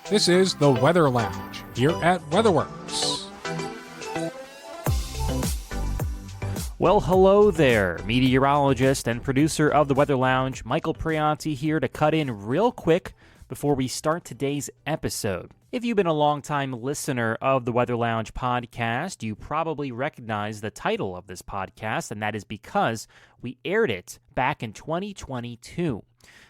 This is the Weather Lounge here at WeatherWorks. Well, hello there, meteorologist and producer of the Weather Lounge, Michael Prianti here to cut in real quick before we start today's episode. If you've been a longtime listener of the Weather Lounge podcast, you probably recognize the title of this podcast, and that is because we aired it back in 2022.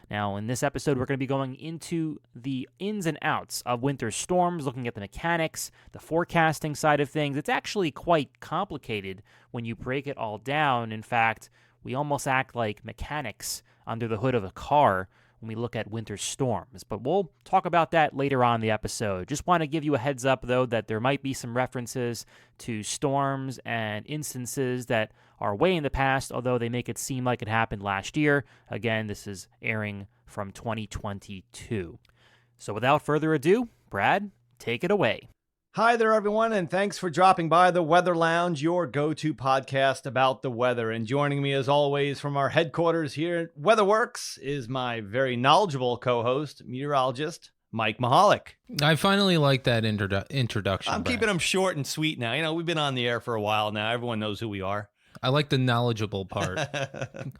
Now, in this episode, we're going to be going into the ins and outs of winter storms, looking at the mechanics, the forecasting side of things. It's actually quite complicated when you break it all down. In fact, we almost act like mechanics under the hood of a car when we look at winter storms. But we'll talk about that later on in the episode. Just want to give you a heads up, though, that there might be some references to storms and instances that are way in the past, although they make it seem like it happened last year. Again, this is airing from 2022. So without further ado, Brad, take it away. Hi there, everyone, and thanks for dropping by the Weather Lounge, your go-to podcast about the weather. And joining me, as always, from our headquarters here at WeatherWorks is my very knowledgeable co-host, meteorologist, Mike Mahalik. I finally like that introduction. I'm keeping them short and sweet now. You know, we've been on the air for a while now. Everyone knows who we are. I like the knowledgeable part.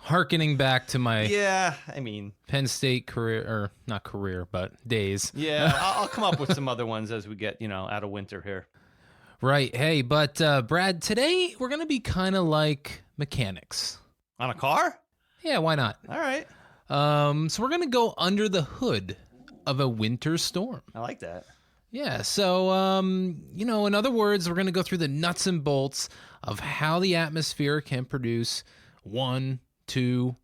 Harkening back to my Penn State career, or not career, but days. Yeah, I'll come up with some other ones as we get, out of winter here. Right. Hey, but Brad, today we're going to be kind of like mechanics. On a car? Yeah, why not? All right. So we're going to go under the hood of a winter storm. I like that. Yeah, so, in other words, we're going to go through the nuts and bolts of how the atmosphere can produce 1, 2,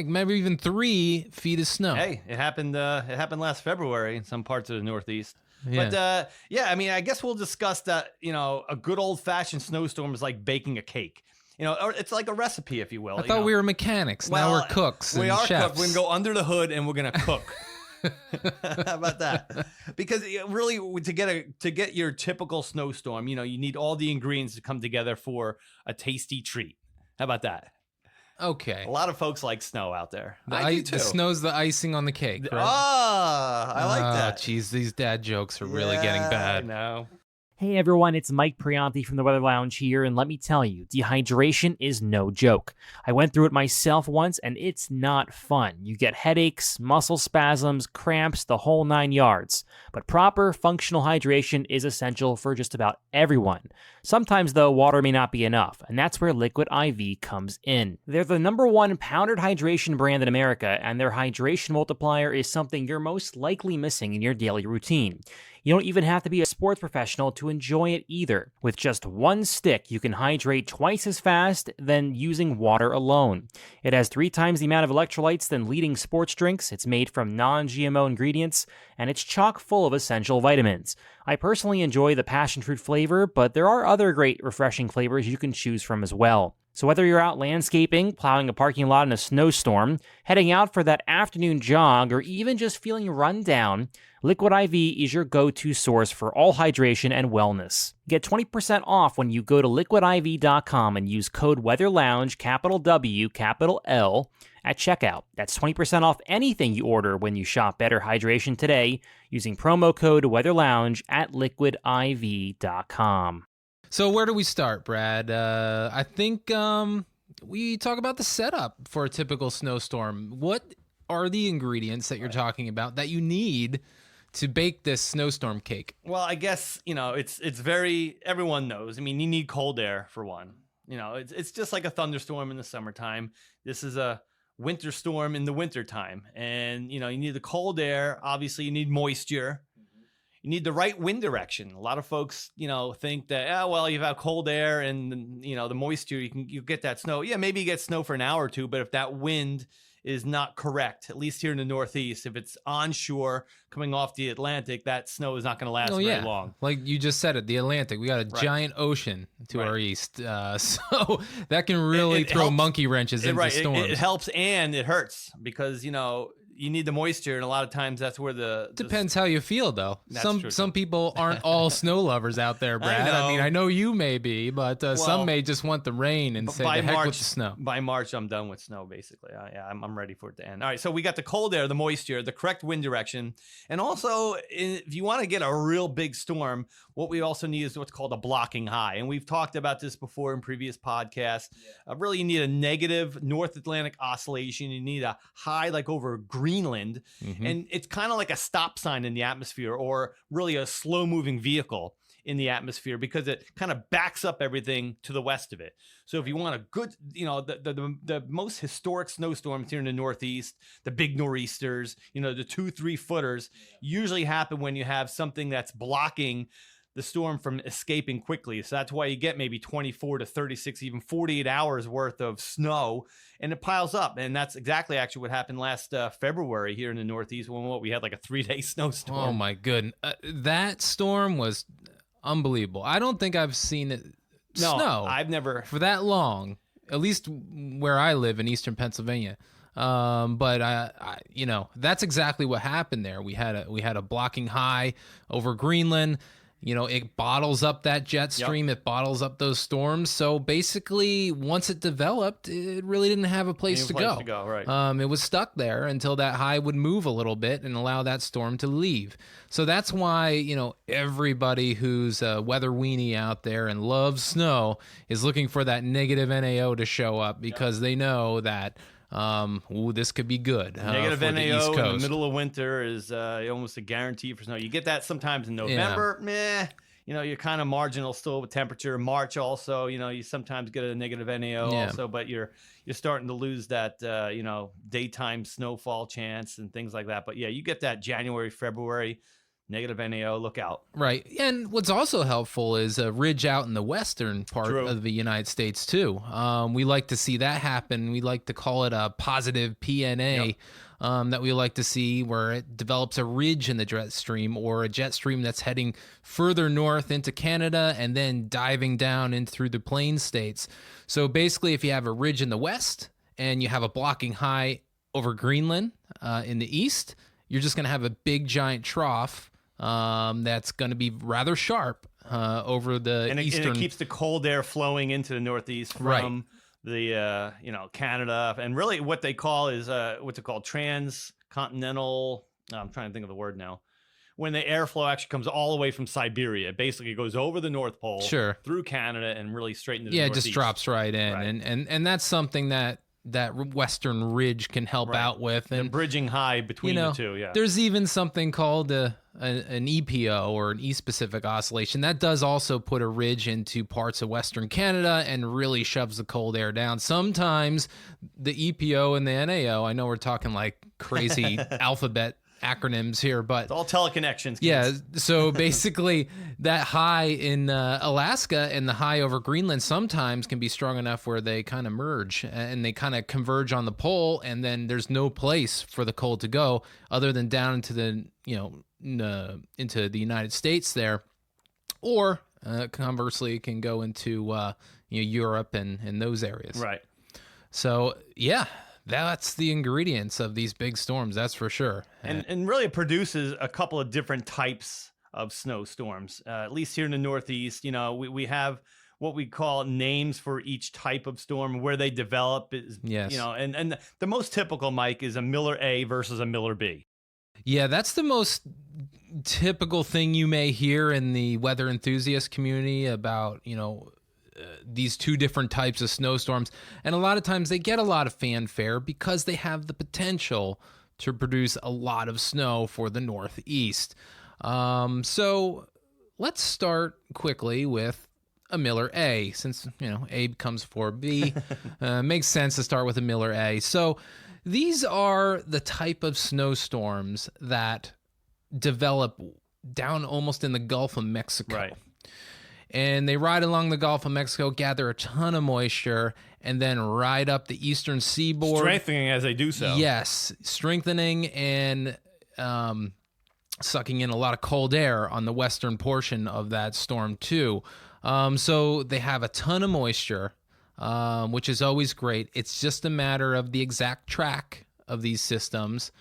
maybe even 3 feet of snow. Hey, it happened last February in some parts of the Northeast. Yeah. But, I guess we'll discuss that, a good old-fashioned snowstorm is like baking a cake. Or it's like a recipe, if you will. I thought we were mechanics. Now we're cooks and chefs. We are cooks. We're going to go under the hood and we're going to cook. How about that? Because really, to get your typical snowstorm, you need all the ingredients to come together for a tasty treat. How about that? Okay. A lot of folks like snow out there. I do too. The snow's the icing on the cake, right? I like that. Jeez, these dad jokes are really getting bad. No. Hey everyone, it's Mike Prianti from the Weather Lounge here, and let me tell you, dehydration is no joke. I went through it myself once, and it's not fun. You get headaches, muscle spasms, cramps, the whole 9 yards. But proper functional hydration is essential for just about everyone. Sometimes, though, water may not be enough, and that's where Liquid IV comes in. They're the #1 powdered hydration brand in America, and their hydration multiplier is something you're most likely missing in your daily routine. You don't even have to be a sports professional to enjoy it either. With just one stick, you can hydrate twice as fast than using water alone. It has 3 times the amount of electrolytes than leading sports drinks, it's made from non-GMO ingredients, and it's chock full of essential vitamins. I personally enjoy the passion fruit flavor, but there are other great refreshing flavors you can choose from as well. So whether you're out landscaping, plowing a parking lot in a snowstorm, heading out for that afternoon jog, or even just feeling run down, Liquid IV is your go-to source for all hydration and wellness. Get 20% off when you go to liquidiv.com and use code WeatherLounge, capital W, capital L, at checkout. That's 20% off anything you order when you shop Better Hydration today using promo code WeatherLounge at liquidiv.com. So where do we start, Brad? I think we talk about the setup for a typical snowstorm. What are the ingredients that you're talking about that you need to bake this snowstorm cake? Well, I guess, it's very, everyone knows. I mean, you need cold air for one. It's just like a thunderstorm in the summertime. This is a winter storm in the wintertime. And, you need the cold air. Obviously, you need moisture. You need the right wind direction. A lot of folks, think that, you have cold air and, the moisture, you get that snow. Yeah, maybe you get snow for an hour or two, but if that wind is not correct, at least here in the Northeast, if it's onshore coming off the Atlantic, that snow is not going to last very long. Like you just said it, the Atlantic, we got a giant ocean to our east. So that can really throw monkey wrenches into storms. It helps and it hurts because, you need the moisture, and a lot of times that's where the Depends how you feel, though. That's Some true, some too. people aren't all snow lovers out there, Brad. I mean, know. I know you may be, but Well, some may just want the rain and say the heck with the snow. By March, I'm done with snow, basically. Yeah, I'm ready for it to end. All right, so we got the cold air, the moisture, the correct wind direction, and also if you want to get a real big storm, what we also need is what's called a blocking high, and we've talked about this before in previous podcasts. Really, you need a negative North Atlantic oscillation. You need a high like over Greenland, and it's kind of like a stop sign in the atmosphere, or really a slow-moving vehicle in the atmosphere, because it kind of backs up everything to the west of it. So if you want a good, the most historic snowstorms here in the Northeast, the big nor'easters, the 2-3 footers, usually happen when you have something that's blocking the storm from escaping quickly. So that's why you get maybe 24 to 36, even 48 hours worth of snow, and it piles up. And that's exactly actually what happened last February here in the Northeast, when we had like a 3-day snowstorm. Oh my goodness. That storm was unbelievable. I don't think I've seen it snow I've never for that long, at least where I live in eastern Pennsylvania. But I that's exactly what happened there. We had a blocking high over Greenland. It bottles up that jet stream. It bottles up those storms. So basically, once it developed, it really didn't have a place to go. Right. It was stuck there until that high would move a little bit and allow that storm to leave. So that's why, everybody who's a weather weenie out there and loves snow is looking for that negative NAO to show up, because they know that this could be good. Negative for NAO the East in Coast. the middle of winter is almost a guarantee for snow. You get that sometimes in November. Meh. You're kind of marginal still with temperature. March also, you sometimes get a negative NAO also, but you're starting to lose that daytime snowfall chance and things like that. But yeah, you get that January, February negative NAO. Look out. Right. And what's also helpful is a ridge out in the western part of the United States, too. We like to see that happen. We like to call it a positive PNA that we like to see, where it develops a ridge in the jet stream, or a jet stream that's heading further north into Canada and then diving down in through the plain states. So basically, if you have a ridge in the west and you have a blocking high over Greenland in the east, you're just going to have a big giant trough that's going to be rather sharp over the eastern. And it keeps the cold air flowing into the Northeast from the Canada, and really what they call is what's it called, transcontinental. I'm trying to think of the word now. When the airflow actually comes all the way from Siberia, it basically goes over the North Pole, through Canada, and really straight into the Northeast. It just drops right in, and that's something that western ridge can help out with, and the bridging high between the two. There's even something called an EPO, or an East Pacific Oscillation, that does also put a ridge into parts of western Canada and really shoves the cold air down. Sometimes the EPO and the NAO, I know we're talking like crazy alphabet acronyms here, but it's all teleconnections. Yeah, so basically that high in Alaska and the high over Greenland sometimes can be strong enough where they kind of merge and they kind of converge on the pole, and then there's no place for the cold to go other than down into the into the United States there, or conversely it can go into Europe and those areas. Right. So yeah, that's the ingredients of these big storms, that's for sure. And really it produces a couple of different types of snowstorms. At least here in the Northeast, we have what we call names for each type of storm, where they develop. And the most typical, Mike, is a Miller A versus a Miller B. Yeah, that's the most typical thing you may hear in the weather enthusiast community about, these two different types of snowstorms. And a lot of times they get a lot of fanfare because they have the potential to produce a lot of snow for the Northeast. So let's start quickly with a Miller A, since, A comes before B. Makes sense to start with a Miller A. So these are the type of snowstorms that develop down almost in the Gulf of Mexico. Right. And they ride along the Gulf of Mexico, gather a ton of moisture, and then ride up the eastern seaboard. Strengthening as they do so. Yes, strengthening and sucking in a lot of cold air on the western portion of that storm too. So they have a ton of moisture, which is always great. It's just a matter of the exact track of these systems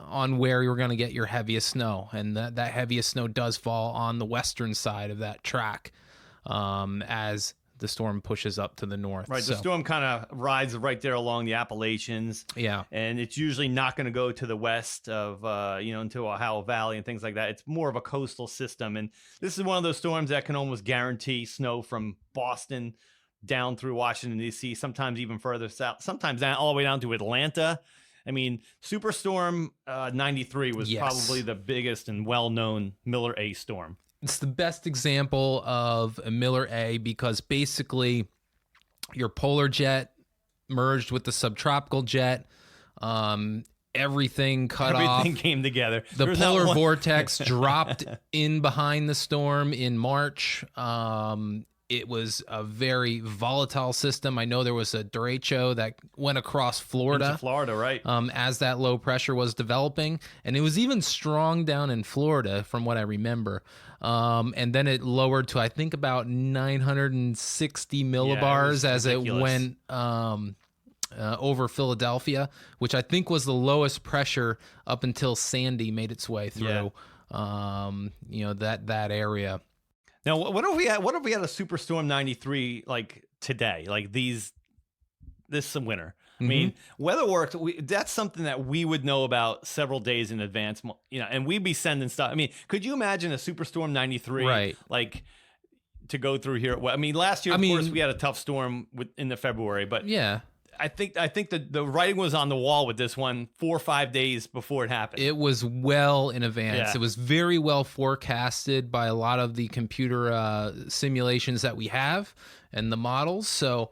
on where you're going to get your heaviest snow, and that heaviest snow does fall on the western side of that track as the storm pushes up to the north. Right, So, the storm kind of rides right there along the Appalachians. yeah. And it's usually not going to go to the west of, into Ohio Valley and things like that. It's more of a coastal system. And this is one of those storms that can almost guarantee snow from Boston down through Washington, D.C., sometimes even further south, sometimes down, all the way down to Atlanta. I mean, Superstorm 93 was probably the biggest and well-known Miller A storm. It's the best example of a Miller A because basically your polar jet merged with the subtropical jet. Everything cut off. Everything came together. The polar vortex dropped in behind the storm in March. It was a very volatile system. I know there was a derecho that went across Florida. Into Florida, right. As that low pressure was developing. And it was even strong down in Florida from what I remember. And then it lowered to, I think, about 960 millibars as it went over Philadelphia, which I think was the lowest pressure up until Sandy made its way through, that area. Now, what if we had a Superstorm 93 like today, like this winter? I mean, WeatherWorks, that's something that we would know about several days in advance, and we'd be sending stuff. I mean, could you imagine a Superstorm 93 like to go through here? Well, I mean, last year, of course, we had a tough storm in the February, but yeah. I think the writing was on the wall with this one 4 or 5 days before it happened. It was well in advance. Yeah. It was very well forecasted by a lot of the computer simulations that we have and the models. So,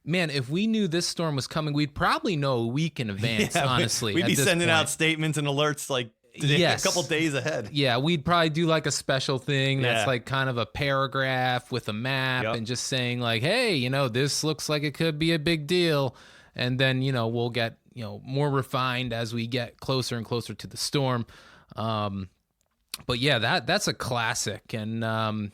man, if we knew this storm was coming, we'd probably know a week in advance, honestly. We'd be sending out statements and alerts like a couple days ahead. Yeah, we'd probably do like a special thing that's like kind of a paragraph with a map and just saying like, hey, this looks like it could be a big deal. And then, we'll get, more refined as we get closer and closer to the storm. But yeah, that's a classic. And, I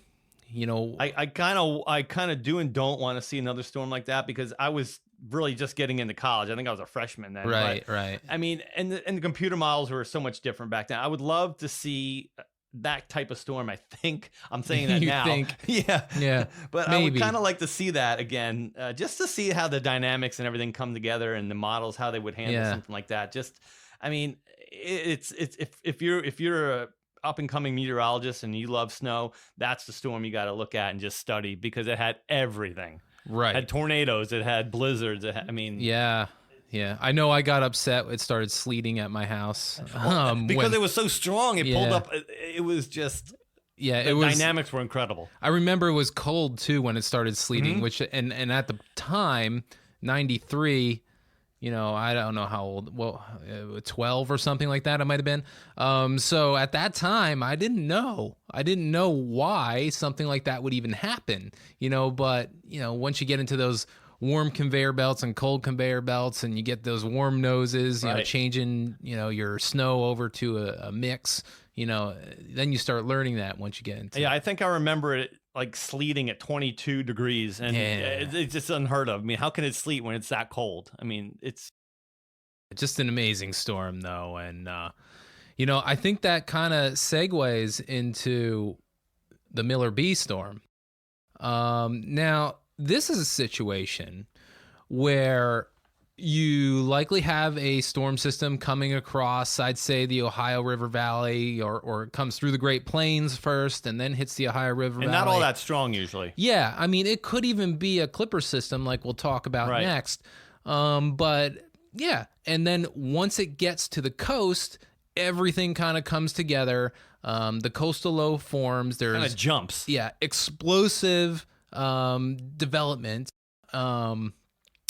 kind of do and don't want to see another storm like that because I was really just getting into college. I think I was a freshman then. Right. I mean, and the computer models were so much different back then. I would love to see that type of storm. I think I'm saying that now. Yeah. But maybe. I would kind of like to see that again, just to see how the dynamics and everything come together and the models, how they would handle something like that. Just, I mean, it's if you're a up and coming meteorologist and you love snow, that's the storm you got to look at and just study because it had everything. Right. It had tornadoes. It had blizzards. Yeah. I know I got upset. It started sleeting at my house. Because it was so strong. It pulled up. It was just... Yeah, the dynamics were incredible. I remember it was cold, too, when it started sleeting, which and at the time, 93... I don't know how old, 12 or something like that, it might have been. So at that time, I didn't know why something like that would even happen, but, once you get into those warm conveyor belts and cold conveyor belts and you get those warm noses, changing, your snow over to a mix, then you start learning that once you get into it. I think I remember it like sleeting at 22 degrees and it's just unheard of. I mean, how can it sleet when it's that cold? I mean, it's just an amazing storm though. And, I think that kind of segues into the Miller B storm. Now, this is a situation where you likely have a storm system coming across, I'd say, the Ohio River Valley, or it comes through the Great Plains first and then hits the Ohio River Valley. And not all that strong usually. Yeah, I mean, it could even be a clipper system like we'll talk about next. But yeah, and then once it gets to the coast, everything kind of comes together. The coastal low forms. There's kind of jumps. Yeah, explosive development.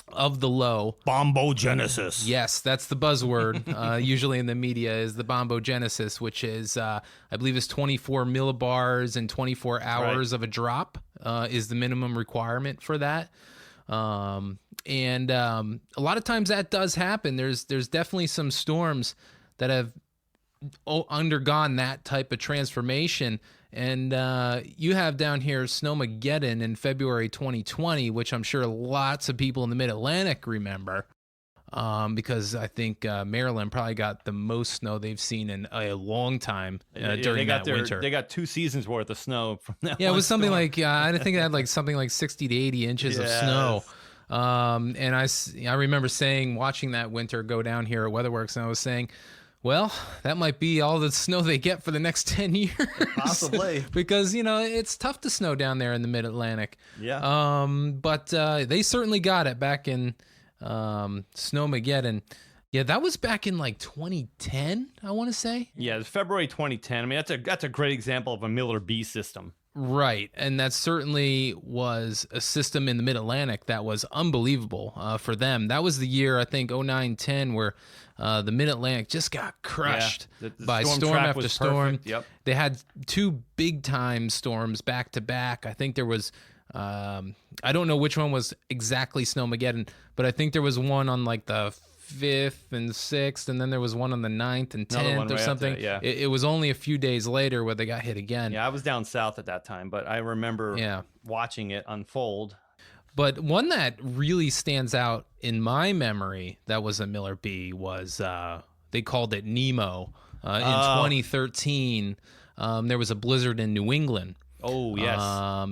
Of the low. Bombogenesis. Yes, that's the buzzword usually in the media is the bombogenesis, which is, I believe is 24 millibars in 24 hours of a drop is the minimum requirement for that. And a lot of times that does happen. There's definitely some storms that have undergone that type of transformation. And you have down here Snowmageddon in February 2020, which I'm sure lots of people in the Mid-Atlantic remember. because I think Maryland probably got the most snow they've seen in a long time during that winter. They got 2 seasons worth of snow from that. Yeah, it one was something storm. like I think it had like something like 60 to 80 inches of snow. And I remember watching that winter go down here at WeatherWorks, and I was saying, well, that might be all the snow they get for the next 10 years. Possibly. Because, it's tough to snow down there in the mid-Atlantic. Yeah. But they certainly got it back in Snowmageddon. Yeah, that was back in like 2010, I want to say. Yeah, it's February 2010. I mean, that's a great example of a Miller B system. Right, and that certainly was a system in the Mid-Atlantic that was unbelievable for them. That was the year, I think, 09-10, where the Mid-Atlantic just got crushed by storm after storm. Yep. They had 2 big-time storms back-to-back. I think there was, I don't know which one was exactly Snowmageddon, but I think there was one on like the 5th and 6th, and then there was one on the 9th and 10th or something. It was only a few days later where they got hit again. Yeah, I was down south at that time, but I remember watching it unfold. But one that really stands out in my memory that was a Miller B was they called it Nemo. In 2013, there was a blizzard in New England. Oh, yes.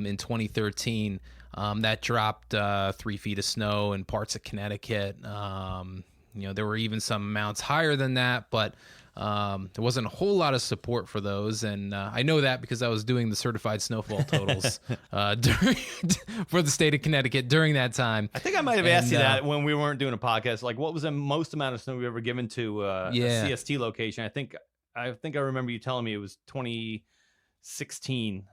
In 2013, that dropped 3 feet of snow in parts of Connecticut. There were even some amounts higher than that, but there wasn't a whole lot of support for those. And I know that because I was doing the certified snowfall totals for the state of Connecticut during that time. I think I might have asked you that when we weren't doing a podcast. Like, what was the most amount of snow we ever given to a CST location? I think I remember you telling me it was 2016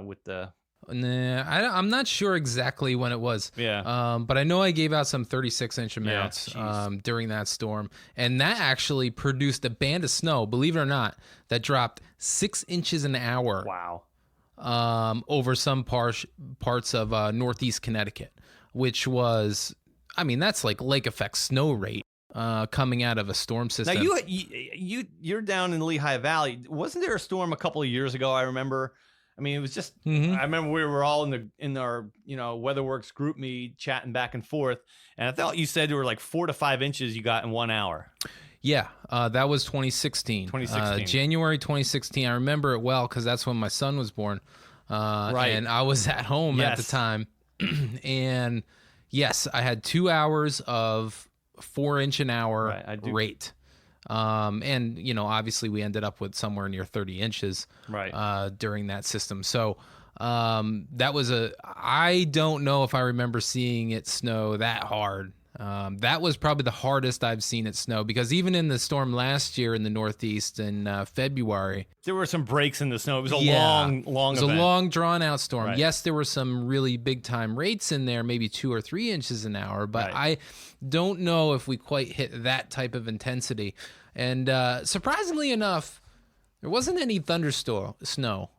with the... Nah, I'm not sure exactly when it was. Yeah. But I know I gave out some 36-inch amounts during that storm, and that actually produced a band of snow, believe it or not, that dropped 6 inches an hour. Wow. Over some parts of northeast Connecticut, which was, that's like lake effect snow rate coming out of a storm system. Now you're down in the Lehigh Valley. Wasn't there a storm a couple of years ago? I remember. I mean, it was just. I remember we were all in our WeatherWorks group meet chatting back and forth, and I thought you said there were like 4 to 5 inches you got in 1 hour. Yeah, that was 2016. January 2016. I remember it well because that's when my son was born. Right. And I was at home at the time, and yes, I had 2 hours of 4-inch an hour rate. And obviously we ended up with somewhere near 30 inches during that system. So that was I don't know if I remember seeing it snow that hard. That was probably the hardest I've seen it snow, because even in the storm last year in the Northeast in February, there were some breaks in the snow. It was a long it was event. a long drawn out storm. Right. Yes, there were some really big time rates in there, maybe 2 or 3 inches an hour, but I don't know if we quite hit that type of intensity. And surprisingly enough, there wasn't any snow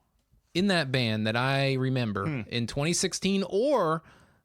in that band that I remember in 2016 or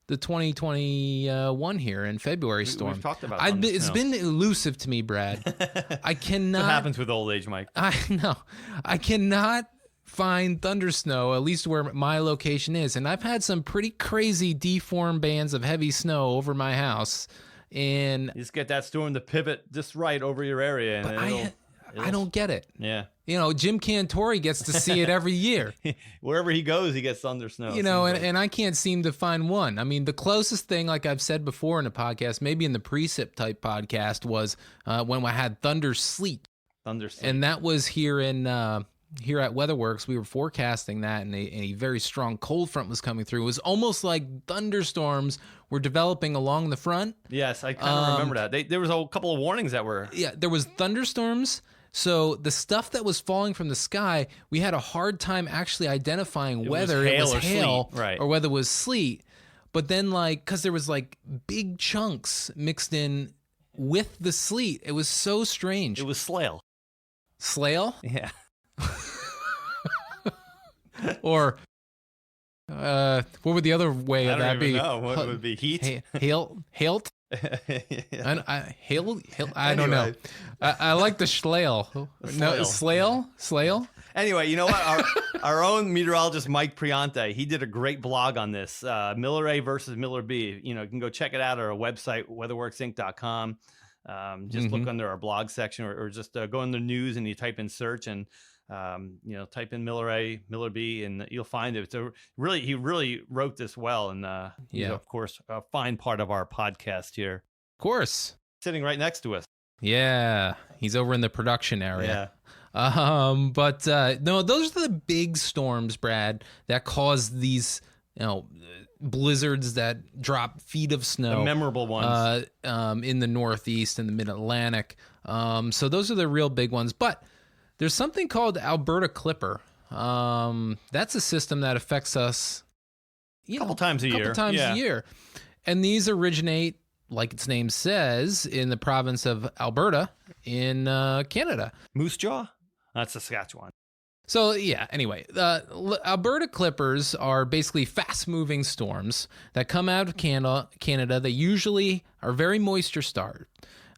the 2021 here in February storm. We've talked about it's been elusive to me, Brad. I cannot. What happens with old age, Mike? I know. I cannot find thunder snow, at least where my location is. And I've had some pretty crazy deformed bands of heavy snow over my house. And you just get that storm to pivot just right over your area. And I don't get it. Yeah. Jim Cantori gets to see it every year. Wherever he goes, he gets thunder snow. And I can't seem to find one. I mean, the closest thing, like I've said before in a podcast, maybe in the precip type podcast, was when I had thunder sleet. And that was here at WeatherWorks. We were forecasting that, and a very strong cold front was coming through. It was almost like thunderstorms were developing along the front. Yes, I kind of remember that. There was a couple of warnings that were... Yeah, there was thunderstorms. So the stuff that was falling from the sky, we had a hard time actually identifying whether it was hail or whether it was sleet. But then, because there was big chunks mixed in with the sleet, it was so strange. It was slail. Slail? Yeah. Or what would the other way of that be? I don't even know. What would be heat? Heilt? I don't know. I like the schlail. No, slail. Anyway, you know what? Our own meteorologist Mike Priante, he did a great blog on this, Miller A versus Miller B. You can go check it out at our website, weatherworksinc.com. Just look under our blog section, or just go in the news and you type in search and type in Miller A, Miller B, and you'll find it. So he really wrote this well, and he's of course a fine part of our podcast here. Of course, sitting right next to us. Yeah, he's over in the production area. But no, those are the big storms, Brad, that cause these, blizzards that drop feet of snow. The memorable ones. In the Northeast and the Mid-Atlantic. So those are the real big ones. But there's something called Alberta Clipper. That's a system that affects us a couple times a year. And these originate, like its name says, in the province of Alberta in Canada. Moose Jaw? That's Saskatchewan. So, yeah, anyway, Alberta Clippers are basically fast-moving storms that come out of Canada. They usually are very moisture-starved.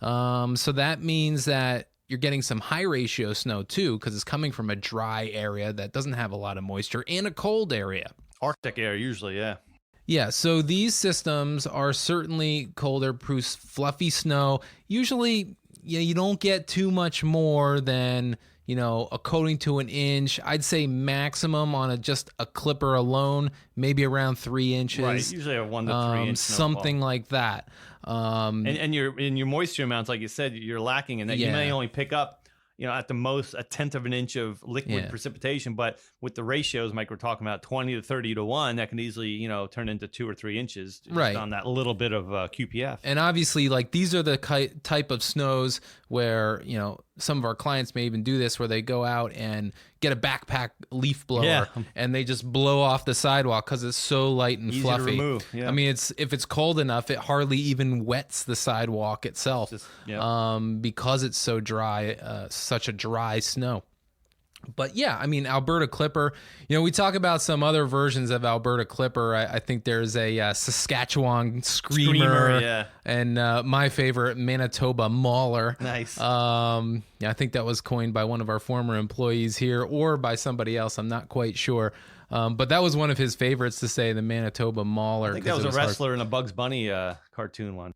So that means that you're getting some high-ratio snow, too, because it's coming from a dry area that doesn't have a lot of moisture, and a cold area. Arctic area, usually, yeah. Yeah, so these systems are certainly colder, produce fluffy snow. Usually, you don't get too much more than, a coating to an inch. I'd say maximum on just a clipper alone, maybe around 3 inches. Right, usually a 1 to 3 inch something like that. And your moisture amounts, like you said, you're lacking in that. You may only pick up, at the most a 1/10 of an inch of liquid precipitation, but with the ratios, Mike, we're talking about 20 to 30 to 1, that can easily, turn into 2 or 3 inches just on that little bit of QPF. And obviously, like, these are the type of snows where, some of our clients may even do this, where they go out and get a backpack leaf blower and they just blow off the sidewalk because it's so light and easy fluffy. To remove. Yeah. I mean, if it's cold enough, it hardly even wets the sidewalk itself, because it's so dry, such a dry snow. But yeah, I mean, Alberta Clipper, we talk about some other versions of Alberta Clipper. I think there's a Saskatchewan Screamer and my favorite, Manitoba Mauler. Nice. I think that was coined by one of our former employees here, or by somebody else. I'm not quite sure. But that was one of his favorites to say, the Manitoba Mauler. I think that was a wrestler in a Bugs Bunny cartoon one.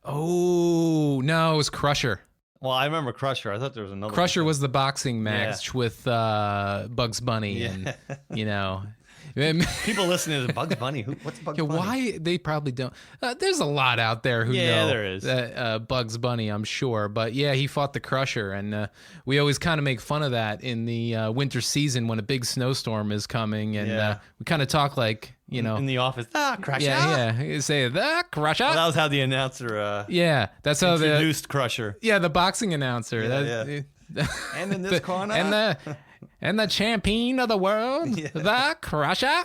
Oh, no, it was Crusher. Well, I remember Crusher. I thought there was another. Crusher was the boxing match with Bugs Bunny, and people listening to Bugs Bunny. What's Bugs Bunny? Why they probably don't? There's a lot out there who know. There is Bugs Bunny, I'm sure, but he fought the Crusher, and we always kind of make fun of that in the winter season when a big snowstorm is coming, and we kind of talk like. In the office, Crusher. Yeah. You say the Crusher. Well, that was how the announcer. That's how they introduced Crusher. Yeah, the boxing announcer. And in this corner, and the champion of the world, the Crusher.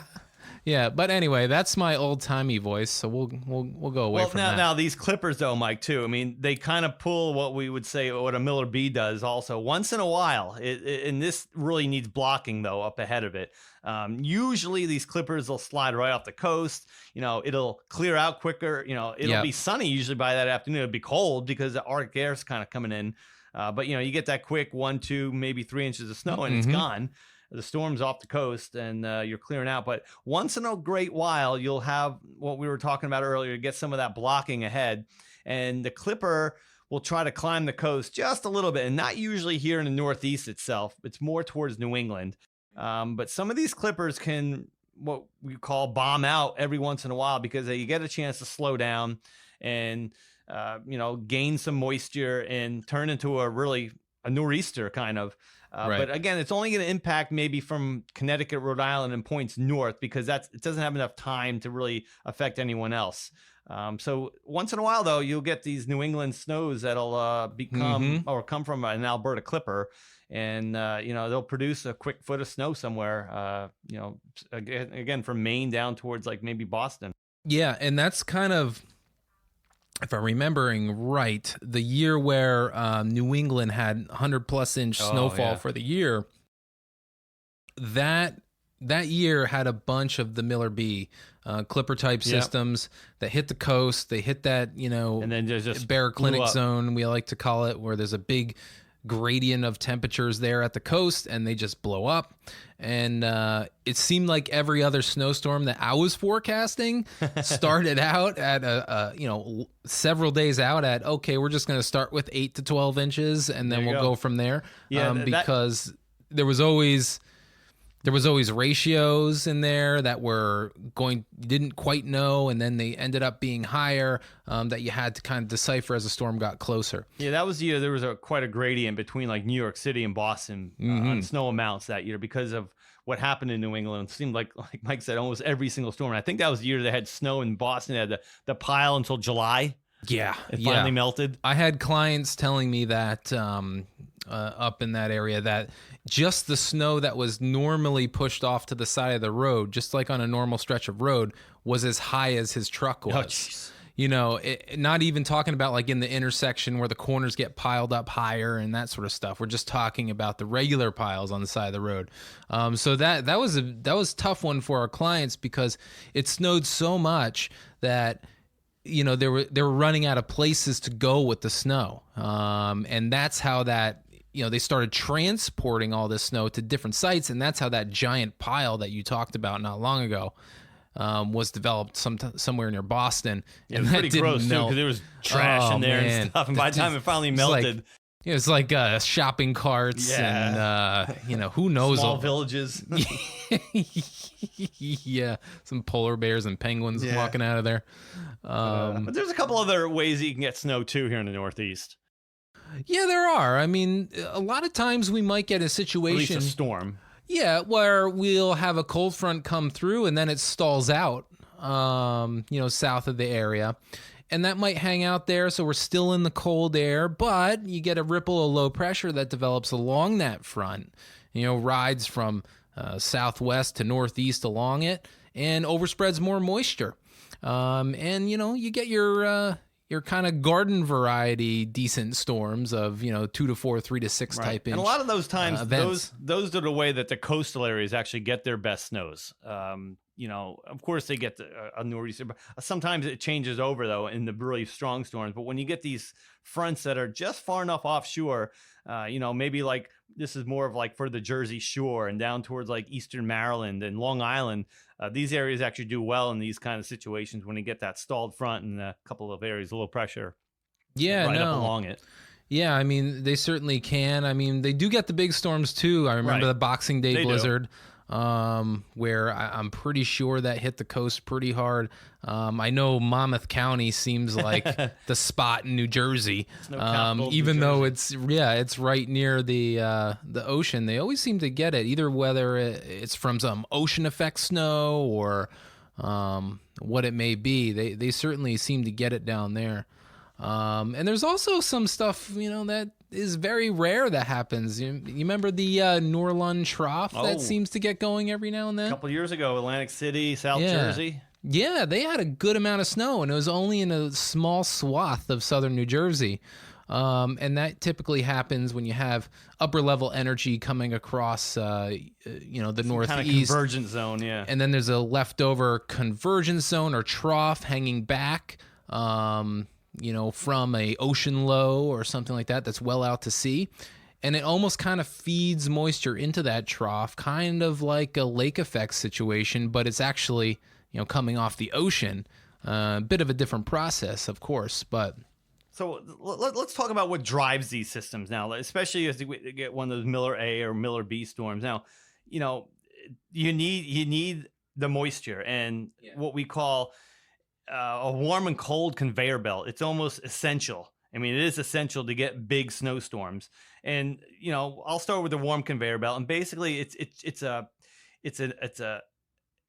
Yeah, but anyway, that's my old timey voice, so we'll go away from that. Now these clippers, though, Mike, too. I mean, they kind of pull what we would say what a Miller B does. Also, once in a while, and this really needs blocking though up ahead of it. Usually, these clippers will slide right off the coast. It'll clear out quicker. It'll be sunny usually by that afternoon. It'll be cold because the Arctic air is kind of coming in. But you get that quick 1, 2, maybe 3 inches of snow, and it's gone. The storm's off the coast, and you're clearing out. But once in a great while, you'll have what we were talking about earlier, get some of that blocking ahead. And the clipper will try to climb the coast just a little bit, and not usually here in the Northeast itself. It's more towards New England. But some of these clippers can, what we call, bomb out every once in a while because you get a chance to slow down and, gain some moisture and turn into a nor'easter kind of. But again, it's only going to impact maybe from Connecticut, Rhode Island, and points north because it doesn't have enough time to really affect anyone else. So once in a while, though, you'll get these New England snows that'll become or come from an Alberta Clipper, and they'll produce a quick foot of snow somewhere. Again from Maine down towards like maybe Boston. Yeah, and that's kind of, if I'm remembering right, the year where New England had 100+ inch snowfall for the year, that year had a bunch of the Miller B clipper type systems that hit the coast. They hit that, and then there's just baroclinic zone, we like to call it, where there's a big gradient of temperatures there at the coast, and they just blow up. And it seemed like every other snowstorm that I was forecasting started out at several days out at, okay, we're just going to start with 8 to 12 inches, and then we'll go from there. Yeah, because there was always ratios in there that didn't quite know, and then they ended up being higher, that you had to kind of decipher as the storm got closer. Yeah, that was the year there was quite a gradient between like New York City and Boston on snow amounts that year because of what happened in New England. It seemed like Mike said, almost every single storm. And I think that was the year they had snow in Boston. They had the pile until July. Yeah, it finally melted. I had clients telling me that up in that area that just the snow that was normally pushed off to the side of the road, just like on a normal stretch of road, was as high as his truck was. Not even talking about like in the intersection where the corners get piled up higher and that sort of stuff. We're just talking about the regular piles on the side of the road. So that was a tough one for our clients because it snowed so much that they were running out of places to go with the snow. And that's how that they started transporting all this snow to different sites, and that's how that giant pile that you talked about not long ago was developed somewhere near Boston. Yeah, and it was pretty gross too, because there was trash in there and stuff. And by the time it finally melted, it's like shopping carts and who knows, small villages. Yeah, some polar bears and penguins walking out of there. But there's a couple other ways that you can get snow too here in the Northeast. Yeah, there are. I mean, a lot of times we might get a situation, at least a storm. Yeah, where we'll have a cold front come through and then it stalls out, south of the area. And that might hang out there, so we're still in the cold air, but you get a ripple of low pressure that develops along that front, rides from southwest to northeast along it and overspreads more moisture. You get your kind of garden variety decent storms of 2 to 4, 3 to 6 type inch. And a lot of those times, events. those are the way that the coastal areas actually get their best snows. Of course they get a nor'easter, but sometimes it changes over though in the really strong storms. But when you get these fronts that are just far enough offshore, maybe like this is more of like for the Jersey Shore and down towards like Eastern Maryland and Long Island. These areas actually do well in these kind of situations when you get that stalled front and a couple of areas of low pressure. Up along it. Yeah, I mean, they certainly can. I mean, they do get the big storms too. I remember the Boxing Day blizzard, where I'm pretty sure that hit the coast pretty hard. I know Monmouth County seems like the spot in New Jersey, even though it's right near the ocean. They always seem to get it, either whether it's from some ocean effect snow or what it may be. They certainly seem to get it down there. And there's also some stuff, that is very rare that happens. You remember the Norlund Trough that seems to get going every now and then? A couple years ago, Atlantic City, South Jersey. Yeah, they had a good amount of snow, and it was only in a small swath of southern New Jersey. And that typically happens when you have upper level energy coming across, the northeast. Kind of convergent zone, yeah. And then there's a leftover convergence zone or trough hanging back, from a ocean low or something like that that's well out to sea. And it almost kind of feeds moisture into that trough, kind of like a lake effect situation, but it's actually, coming off the ocean. A bit of a different process, of course, but... So let's talk about what drives these systems now, especially as we get one of those Miller A or Miller B storms. Now, you need the moisture and what we call a warm and cold conveyor belt. It's almost essential. I mean, it is essential to get big snowstorms. And I'll start with the warm conveyor belt. And basically, it's a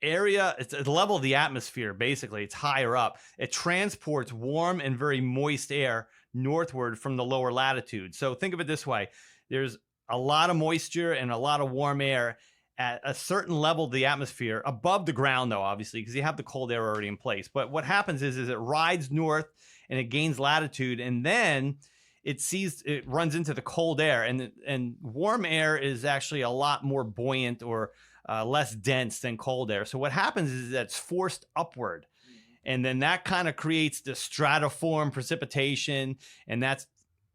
area. It's a level of the atmosphere. Basically, it's higher up. It transports warm and very moist air northward from the lower latitude. So think of it this way: there's a lot of moisture and a lot of warm air at a certain level of the atmosphere, above the ground though, obviously, because you have the cold air already in place. But what happens is it rides north and it gains latitude, and then it runs into the cold air, and warm air is actually a lot more buoyant or less dense than cold air. So what happens is that it's forced upward, and then that kind of creates the stratiform precipitation, and that's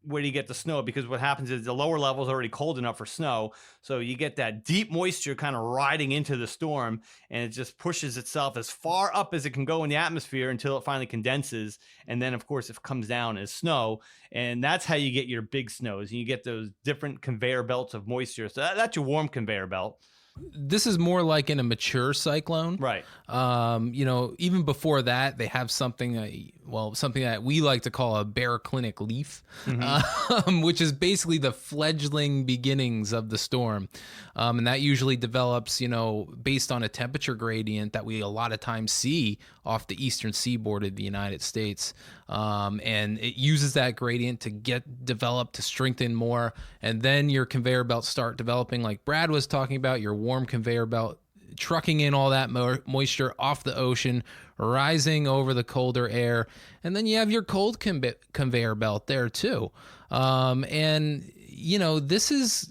where do you get the snow? Because what happens is the lower level is already cold enough for snow. So you get that deep moisture kind of riding into the storm, and it just pushes itself as far up as it can go in the atmosphere until it finally condenses. And then, of course, it comes down as snow. And that's how you get your big snows. And you get those different conveyor belts of moisture. So that's your warm conveyor belt. This is more like in a mature cyclone. Right. Even before that, they have something that we like to call a baroclinic leaf, which is basically the fledgling beginnings of the storm. And that usually develops, based on a temperature gradient that we a lot of times see off the eastern seaboard of the United States. And it uses that gradient to to strengthen more. And then your conveyor belts start developing, like Brad was talking about, your warm conveyor belt trucking in all that moisture off the ocean, rising over the colder air. And then you have your cold conveyor belt there too. This is,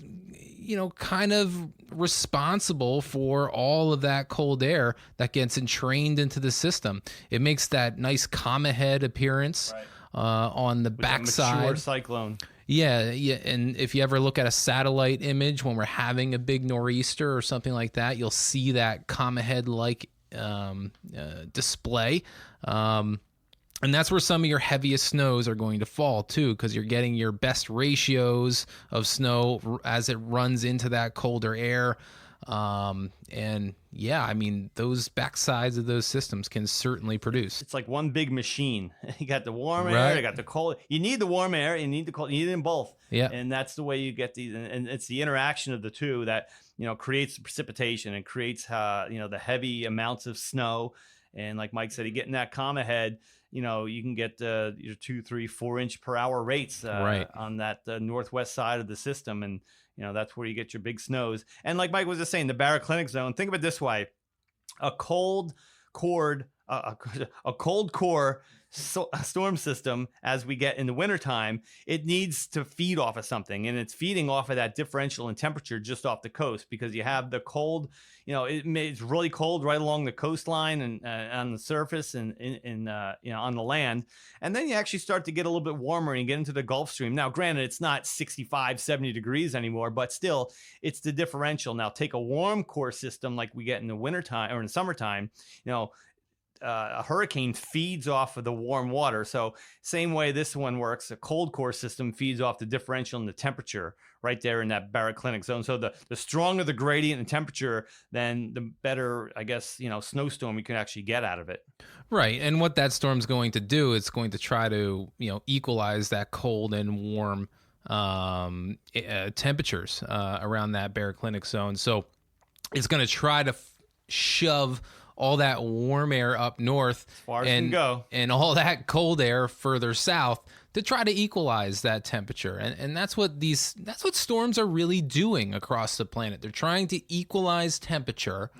kind of responsible for all of that cold air that gets entrained into the system. It makes that nice comma head appearance on the backside. Mature cyclone. Yeah. And if you ever look at a satellite image when we're having a big nor'easter or something like that, you'll see that comma head-like display. And that's where some of your heaviest snows are going to fall too, because you're getting your best ratios of snow as it runs into that colder air. Those backsides of those systems can certainly produce. It's like one big machine. You got the warm air, you got the cold. You need the warm air, you need the cold. You need them both. Yeah. And that's the way you get these. And it's the interaction of the two that, creates the precipitation and creates, the heavy amounts of snow. And like Mike said, you get in that comma head, you can get your 2, 3, 4 inch per hour rates on that northwest side of the system. And, that's where you get your big snows. And like Mike was just saying, the baroclinic zone, think of it this way. A cold core storm system, as we get in the wintertime, it needs to feed off of something, and it's feeding off of that differential in temperature just off the coast, because you have the cold, it's really cold right along the coastline and on the surface and on the land. And then you actually start to get a little bit warmer and you get into the Gulf Stream. Now, granted, it's not 65, 70 degrees anymore, but still it's the differential. Now, take a warm core system like we get in the wintertime or in the summertime, a hurricane feeds off of the warm water. So same way this one works, a cold core system feeds off the differential in the temperature right there in that baroclinic zone. So the stronger the gradient in temperature, then the better, I guess, snowstorm you can actually get out of it. Right. And what that storm's going to do, it's going to try to, equalize that cold and warm temperatures around that baroclinic zone. So it's going to try to shove all that warm air up north as far as it can go, and all that cold air further south to try to equalize that temperature. And that's what storms are really doing across the planet. They're trying to equalize temperature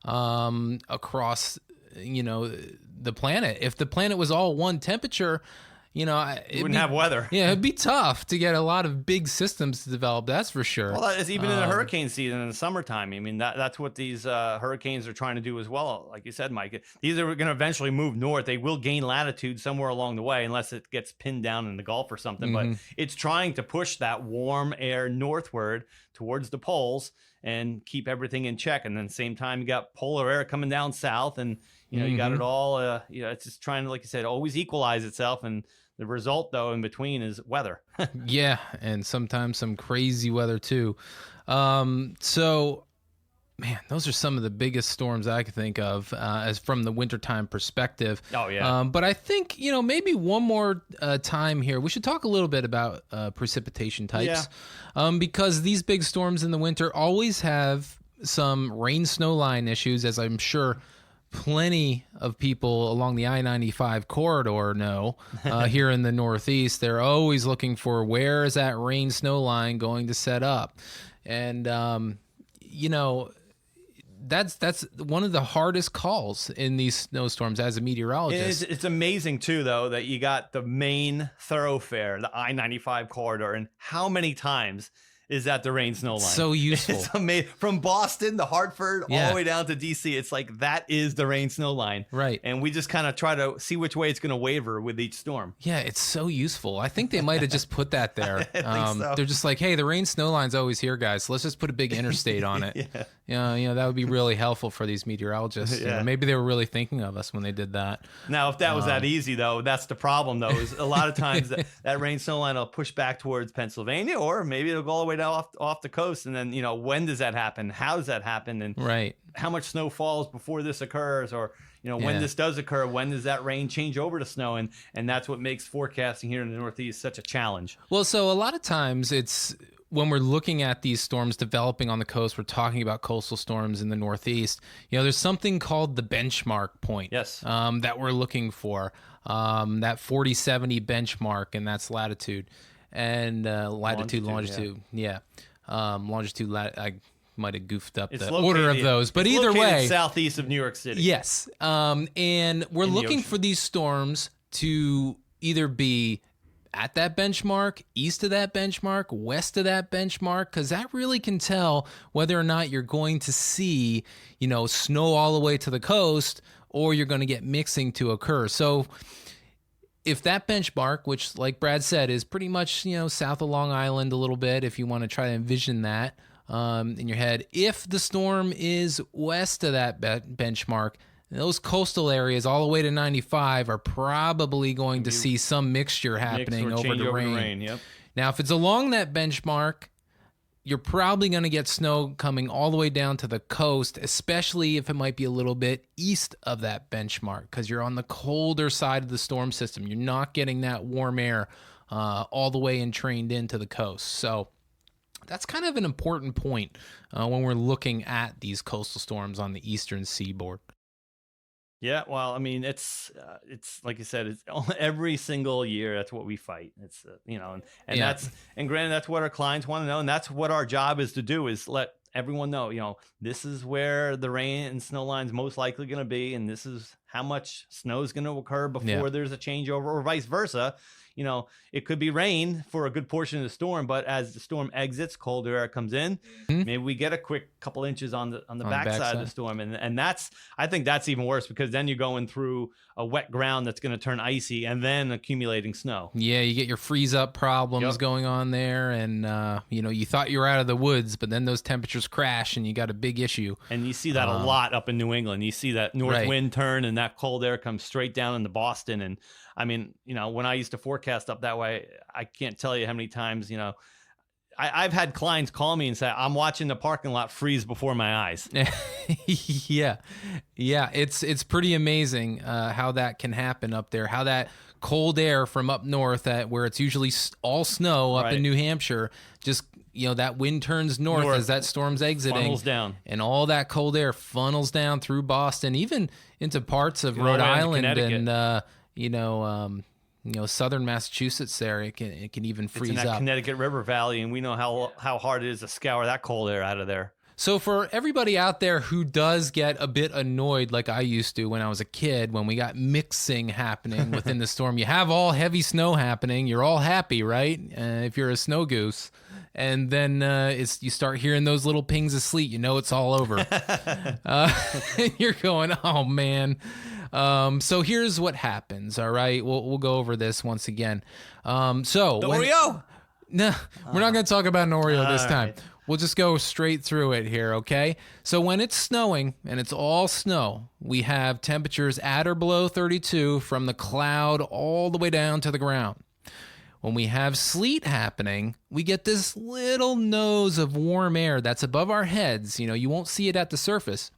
across, the planet. If the planet was all one temperature, you wouldn't have weather. Yeah, it'd be tough to get a lot of big systems to develop. That's for sure. Well, it's even in the hurricane season in the summertime. I mean, that's what these hurricanes are trying to do as well. Like you said, Mike, these are going to eventually move north. They will gain latitude somewhere along the way, unless it gets pinned down in the Gulf or something. But it's trying to push that warm air northward towards the poles and keep everything in check. And then same time, you got polar air coming down south, and you got it all. It's just trying to, like you said, always equalize itself. And the result, though, in between is weather. Yeah, and sometimes some crazy weather, too. So, man, those are some of the biggest storms I could think of as from the wintertime perspective. Oh, yeah. But I think, maybe one more time here, we should talk a little bit about precipitation types. Yeah. Because these big storms in the winter always have some rain-snow line issues, as I'm sure plenty of people along the I-95 corridor know. Here in the Northeast, they're always looking for where is that rain snow line going to set up. And that's one of the hardest calls in these snowstorms as a meteorologist. It's amazing too, though, that you got the main thoroughfare, the I-95 corridor, and how many times is at the rain snow line. So useful. It's amazing. From Boston to Hartford all Yeah. the way down to DC, it's like that is the rain snow line. Right. And we just kind of try to see which way it's going to waver with each storm. Yeah, it's so useful. I think they might have just put that there. think so. They're just like, hey, the rain snow line's always here, guys. So let's just put a big interstate on it. Yeah. That would be really helpful for these meteorologists. Yeah. Maybe they were really thinking of us when they did that. Now, if that was that easy, though, that's the problem, though, is a lot of times that rain snow line will push back towards Pennsylvania, or maybe it'll go all the way down off the coast. And then, when does that happen? How does that happen? And Right. how much snow falls before this occurs? Or, when Yeah. this does occur, when does that rain change over to snow? And that's what makes forecasting here in the Northeast such a challenge. Well, so a lot of times it's when we're looking at these storms developing on the coast, we're talking about coastal storms in the Northeast. There's something called the benchmark point. Yes. That we're looking for. That 40-70 benchmark, and that's latitude and latitude, longitude. Yeah. Longitude, I might have goofed up the order of those, but either way, southeast of New York City. Yes. And we're looking ocean. for these storms to either be at that benchmark, east of that benchmark, west of that benchmark, because that really can tell whether or not you're going to see, snow all the way to the coast, or you're going to get mixing to occur. So if that benchmark, which like Brad said, is pretty much, south of Long Island a little bit, if you want to try to envision that in your head, if the storm is west of that benchmark, those coastal areas all the way to 95 are probably going to see some mixture happening over the rain. Yep. Now, if it's along that benchmark, you're probably going to get snow coming all the way down to the coast, especially if it might be a little bit east of that benchmark, because you're on the colder side of the storm system. You're not getting that warm air all the way entrained into the coast. So that's kind of an important point when we're looking at these coastal storms on the eastern seaboard. Yeah, well, I mean, it's like you said, it's every single year. That's what we fight. It's and granted, that's what our clients want to know, and that's what our job is to do, is let everyone know. This is where the rain and snow line's most likely going to be, and this is how much snow is going to occur before there's a changeover, or vice versa. It could be rain for a good portion of the storm, but as the storm exits, colder air comes in. Maybe we get a quick couple inches on the backside of the storm, and I think that's even worse, because then you're going through a wet ground that's going to turn icy and then accumulating snow. Yeah, you get your freeze up problems going on there, and you thought you were out of the woods, but then those temperatures crash and you got a big issue. And you see that a lot up in New England. You see that north wind turn, and that cold air comes straight down into Boston. And I mean, when I used to forecast up that way, I can't tell you how many times, I've had clients call me and say, I'm watching the parking lot freeze before my eyes. Yeah. It's pretty amazing how that can happen up there, how that cold air from up north, where it's usually all snow up in New Hampshire, just, that wind turns north as that storm's exiting. Funnels down. And all that cold air funnels down through Boston, even into parts of Rhode Island and, southern Massachusetts there. It can even freeze it's in that up. Connecticut River Valley, and we know how hard it is to scour that cold air out of there. So for everybody out there who does get a bit annoyed, like I used to when I was a kid, when we got mixing happening within the storm, you have all heavy snow happening. You're all happy, right? If you're a snow goose. And then you start hearing those little pings of sleet. It's all over. You're going, oh, man. So here's what happens, all right? We'll go over this once again. Oreo? No, we're not going to talk about an Oreo this time. Right. We'll just go straight through it here, okay? So when it's snowing, and it's all snow, we have temperatures at or below 32 from the cloud all the way down to the ground. When we have sleet happening, we get this little nose of warm air that's above our heads. You won't see it at the surface.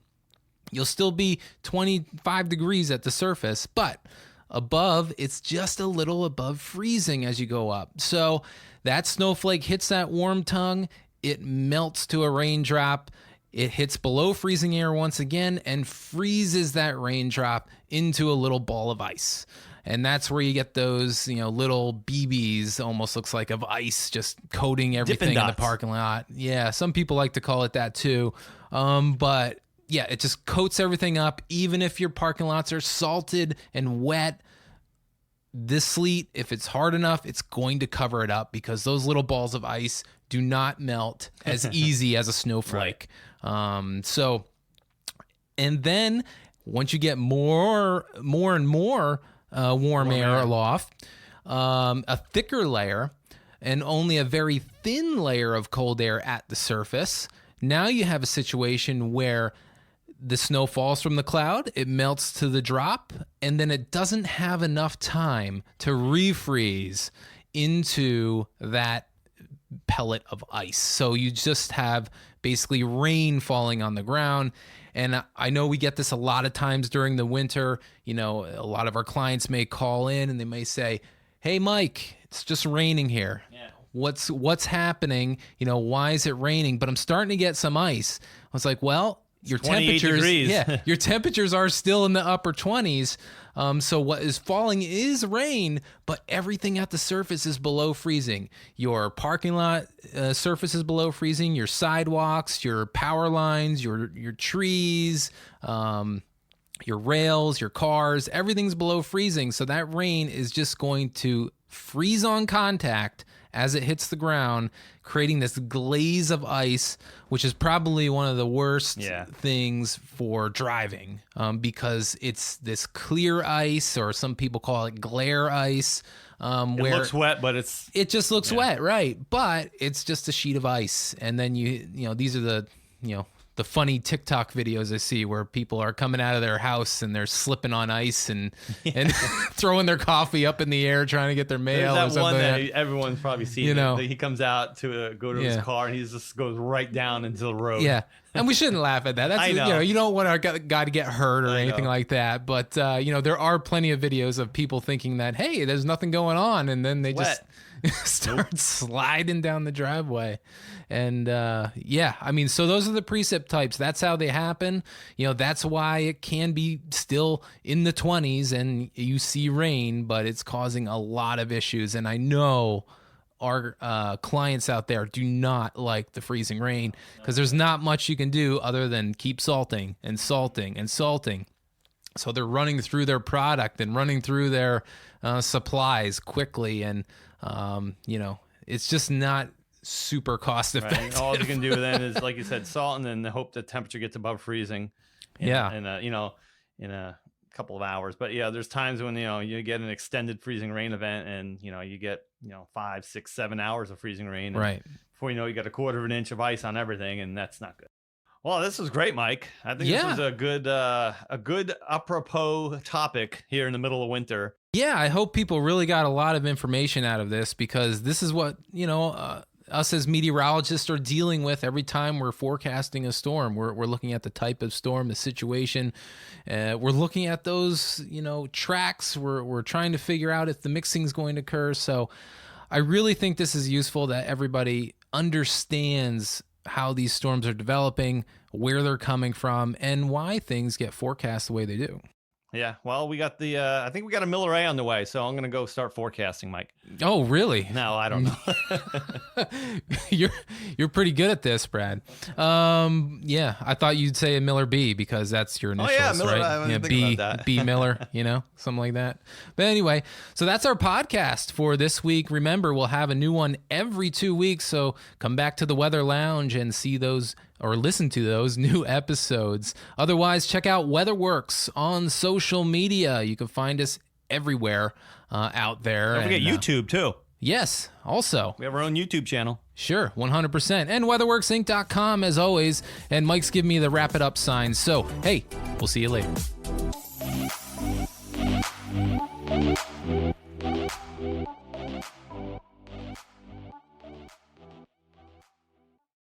You'll still be 25 degrees at the surface, but above, it's just a little above freezing as you go up. So that snowflake hits that warm tongue, it melts to a raindrop, it hits below freezing air once again and freezes that raindrop into a little ball of ice. And that's where you get those, little BBs, almost looks like, of ice just coating everything in the parking lot. Yeah, some people like to call it that too. But yeah, it just coats everything up. Even if your parking lots are salted and wet, this sleet, if it's hard enough, it's going to cover it up because those little balls of ice do not melt as easy as a snowflake. So, and then once you get more and more warm air aloft, a thicker layer and only a very thin layer of cold air at the surface, now you have a situation where the snow falls from the cloud, it melts to the drop, and then it doesn't have enough time to refreeze into that pellet of ice. So you just have basically rain falling on the ground. And I know we get this a lot of times during the winter. You know, a lot of our clients may call in and they may say, "Hey, Mike, it's just raining here. Yeah. What's happening? You know, why is it raining? But I'm starting to get some ice." I was like, well, your 28 temperatures, degrees. your temperatures are still in the upper 20s. So what is falling is rain, but everything at the surface is below freezing. Your parking lot surface is below freezing. Your sidewalks, your power lines, your trees, your rails, your cars, everything's below freezing. So that rain is just going to freeze on contact as it hits the ground, creating this glaze of ice, which is probably one of the worst things for driving, because it's this clear ice, or some people call it glare ice. It looks wet, but it just looks wet, right? But it's just a sheet of ice. And then you know, these are the funny TikTok videos I see where people are coming out of their house and they're slipping on ice and throwing their coffee up in the air trying to get their mail. There's that or one something that like that. everyone's probably seen. You know. He comes out to go to his car and he just goes right down into the road. Yeah, and we shouldn't laugh at that. That's I know. You don't want our guy to get hurt or anything like that. But there are plenty of videos of people thinking that, hey, there's nothing going on, and then they just start sliding down the driveway. And so those are the precip types. That's how they happen. That's why it can be still in the 20s and you see rain, but it's causing a lot of issues. And I know our clients out there do not like the freezing rain because there's not much you can do other than keep salting and salting and salting. So they're running through their product and running through their supplies quickly. And, it's just not super cost effective. Right. All you can do then is, like you said, salt, and then hope the temperature gets above freezing. In a couple of hours. But there's times when you get an extended freezing rain event, and you get 5, 6, 7 hours of freezing rain. Right. Before you got a quarter of an inch of ice on everything, and that's not good. Well, this was great, Mike. I think this was a good apropos topic here in the middle of winter. Yeah, I hope people really got a lot of information out of this, because this is what us as meteorologists are dealing with every time we're forecasting a storm. We're looking at the type of storm, the situation. We're looking at those tracks. We're trying to figure out if the mixing is going to occur. So I really think this is useful, that everybody understands how these storms are developing, where they're coming from, and why things get forecast the way they do. Yeah, well, we got I think we got a Miller A on the way, so I'm going to go start forecasting, Mike. Oh, really? No, I don't know. You're pretty good at this, Brad. I thought you'd say a Miller B, because that's your initials, Miller, right? I didn't think about that. B Miller, something like that. But anyway, so that's our podcast for this week. Remember, we'll have a new one every 2 weeks, so come back to the Weather Lounge and see those, or listen to those new episodes. Otherwise, check out WeatherWorks on social media. You can find us everywhere out there. Don't forget YouTube, too. Yes, also. We have our own YouTube channel. Sure, 100%. And weatherworksinc.com as always. And Mike's giving me the wrap it up sign. So, hey, we'll see you later.